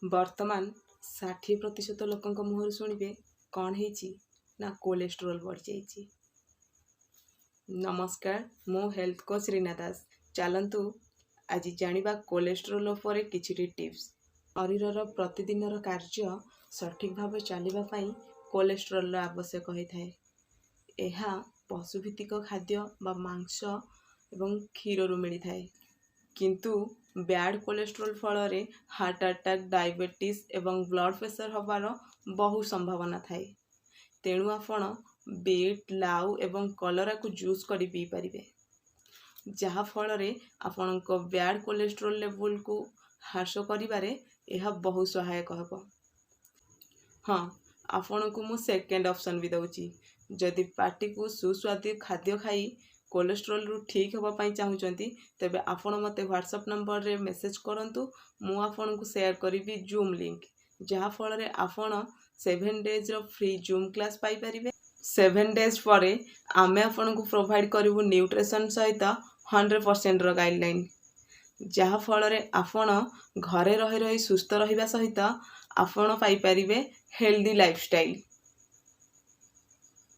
ବର୍ତ୍ତମାନ 60% ଲୋକଙ୍କ ମୁହଁରୁ ଶୁଣିବେ କ'ଣ ହେଇଛି ନା କୋଲେଷ୍ଟ୍ରୋଲ ବଢ଼ିଯାଇଛି। ନମସ୍କାର, ମୁଁ ହେଲ୍ଥ କୋଚ୍ ରୀନା ଦାସ। ଚାଲନ୍ତୁ ଆଜି ଜାଣିବା କୋଲେଷ୍ଟ୍ରୋଲ ଉପରେ କିଛିଟି ଟିପ୍ସ। ଶରୀରର ପ୍ରତିଦିନର କାର୍ଯ୍ୟ ସଠିକ୍ ଭାବେ ଚାଲିବା ପାଇଁ କୋଲେଷ୍ଟ୍ରୋଲର ଆବଶ୍ୟକ ହୋଇଥାଏ। ଏହା ପଶୁଭିତ୍ତିକ ଖାଦ୍ୟ ବା ମାଂସ ଏବଂ କ୍ଷୀରରୁ ମିଳିଥାଏ। କିନ୍ତୁ ବ୍ୟାଡ୍ କୋଲେଷ୍ଟ୍ରୋଲ ଫଳରେ ହାର୍ଟ ଆଟାକ୍, ଡାଇବେଟିସ୍ ଏବଂ ବ୍ଲଡ଼ ପ୍ରେସର ହେବାର ବହୁ ସମ୍ଭାବନା ଥାଏ। ତେଣୁ ଆପଣ ବିଟ୍, ଲାଉ ଏବଂ କଲରାକୁ ଜୁସ୍ କରି ପିଇପାରିବେ, ଯାହା ଫଳରେ ଆପଣଙ୍କ ବ୍ୟାଡ୍ କୋଲେଷ୍ଟ୍ରୋଲ ଲେବୁଲକୁ ହ୍ରାସ କରିବାରେ ଏହା ବହୁ ସହାୟକ ହେବ। ହଁ, ଆପଣଙ୍କୁ ମୁଁ ସେକେଣ୍ଡ ଅପସନ୍ ବି ଦେଉଛି। ଯଦି ପାଟିକୁ ସୁସ୍ୱାଦୁ ଖାଦ୍ୟ ଖାଇ କୋଲେଷ୍ଟ୍ରୋଲରୁ ଠିକ୍ ହେବା ପାଇଁ ଚାହୁଁଛନ୍ତି, ତେବେ ଆପଣ ମୋତେ ହ୍ୱାଟ୍ସଆପ୍ ନମ୍ବରରେ ମେସେଜ୍ କରନ୍ତୁ। ମୁଁ ଆପଣଙ୍କୁ ସେୟାର କରିବି ଜୁମ୍ ଲିଙ୍କ୍, ଯାହାଫଳରେ ଆପଣ 7 ଡେଜ୍ର ଫ୍ରି ଜୁମ୍ କ୍ଲାସ୍ ପାଇପାରିବେ। 7 ଡେଜ୍ ପରେ ଆମେ ଆପଣଙ୍କୁ ପ୍ରୋଭାଇଡ଼ କରିବୁ ନ୍ୟୁଟ୍ରିସନ୍ ସହିତ 100%ର ଗାଇଡ଼ଲାଇନ୍, ଯାହାଫଳରେ ଆପଣ ଘରେ ରହି ସୁସ୍ଥ ରହିବା ସହିତ ଆପଣ ପାଇପାରିବେ ହେଲ୍ଦି ଲାଇଫଷ୍ଟାଇଲ୍।